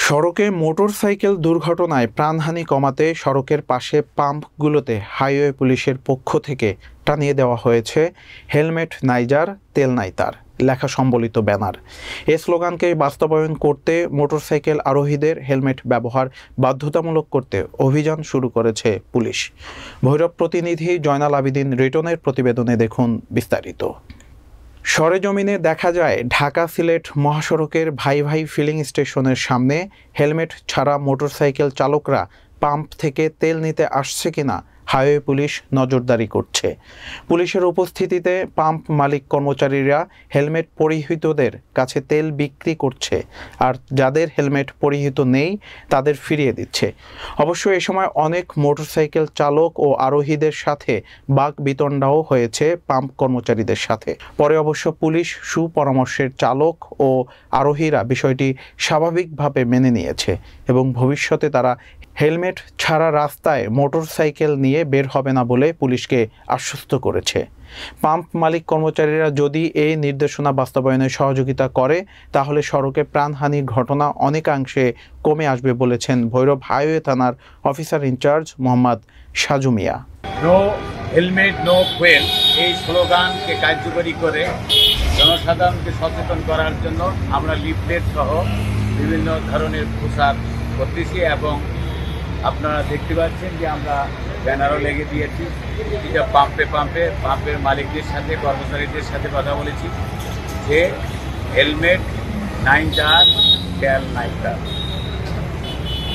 সড়কে মোটরসাইকেল দুর্ঘটনায় প্রাণহানি কমাতে সড়কের পাশে পাম্পগুলোতে হাইওয়ে পুলিশের পক্ষ থেকে টানিয়ে দেওয়া হয়েছে হেলমেট নাইজার তেল নাই তার লেখা সম্বলিত ব্যানার। এ স্লোগানকে বাস্তবায়ন করতে মোটরসাইকেল আরোহীদের হেলমেট ব্যবহার বাধ্যতামূলক করতে অভিযান শুরু করেছে পুলিশ। ভৈরব প্রতিনিধি জয়নাল আবেদিন রিটনের প্রতিবেদনে দেখুন বিস্তারিত। সরেজমিনে দেখা যায় ঢাকা সিলেট মহাসড়কের ভাই ভাই ফিলিং স্টেশনের সামনে হেলমেট ছাড়া মোটরসাইকেল চালকরা পাম্প থেকে তেল নিতে আসছে কিনা হাইওয়ে পুলিশ নজরদারি করছে। পুলিশের উপস্থিতিতে পাম্প মালিক কর্মচারীরা হেলমেট পরিহিতদের কাছে তেল বিক্রি করছে, আর যাদের হেলমেট পরিহিত নেই তাদের ফিরিয়ে দিচ্ছে। অবশ্য এ সময় অনেক মোটরসাইকেল চালক ও আরোহীদের সাথে বাকবিতণ্ডাও হয়েছে পাম্প কর্মচারীদের সাথে। পরে অবশ্য পুলিশ সুপরামর্শের চালক ও আরোহীরা বিষয়টি স্বাভাবিকভাবে মেনে নিয়েছে এবং ভবিষ্যতে তারা হেলমেট ছাড়া রাস্তায় মোটরসাইকেল নিয়ে বের হবে না বলে পুলিশকে আশ্বস্ত করেছে। পাম্প মালিক কর্মচারীরা যদি এই নির্দেশনা বাস্তবায়নে সহযোগিতা করে তাহলে সড়কে প্রাণহানির ঘটনা অনেকাংশে কমে আসবে বলেছেন ভৈরব হাইওয়ে থানার অফিসার ইনচার্জ মোহাম্মদ সাজু মিয়া। নো হেলমেট নো ফুয়েল এই স্লোগানকে কার্যকরী করে জনসাধারণকে সচেতন করার জন্য আমরা লিফলেট সহ বিভিন্ন ধরনের পোশাক করতেছি এবং আপনারা দেখতে পাচ্ছেন যে আমরা ব্যানারও লেগে দিয়েছি। এটা পাম্পের মালিকদের সাথে কর্মচারীদের সাথে কথা বলেছি যে হেলমেট নাইজার তেল নাইজার,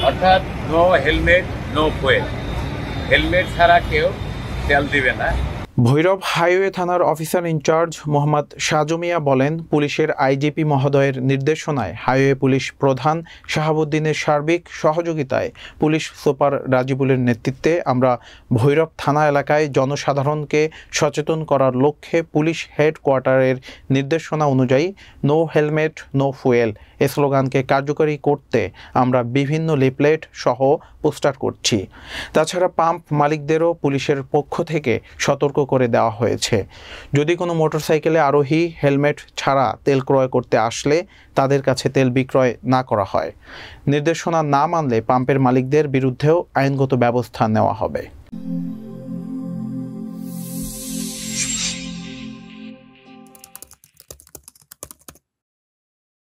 অর্থাৎ no helmet no fuel. Helmet ছাড়া কেউ তেল দিবে না। ভৈরব হাইওয়ে থানার অফিসার ইনচার্জ মোহাম্মদ সাজু মিয়া বলেন, পুলিশের আইজিপি মহোদয়ের নির্দেশনায় হাইওয়ে পুলিশ প্রধান শাহাবুদ্দিনের সার্বিক সহযোগিতায় পুলিশ সুপার রাজিবুলের নেতৃত্বে আমরা ভৈরব থানা এলাকায় জনসাধারণকে সচেতন করার লক্ষ্যে পুলিশ হেডকোয়ার্টারের নির্দেশনা অনুযায়ী নো হেলমেট নো ফুয়েল এ স্লোগানকে কার্যকরী করতে আমরা বিভিন্ন লিফলেট সহ পোস্টার করছি। তাছাড়া পাম্প মালিকদেরও পুলিশের পক্ষ থেকে সতর্ক করে দেওয়া হয়েছে, যদি কোনো মোটরসাইকেলে আরোহী হেলমেট ছাড়া তেল ক্রয় করতে আসলে তাদের কাছে তেল বিক্রয় না করা হয়। নির্দেশনা না মানলে পাম্পের মালিকদের বিরুদ্ধেও আইনগত ব্যবস্থা নেওয়া হবে।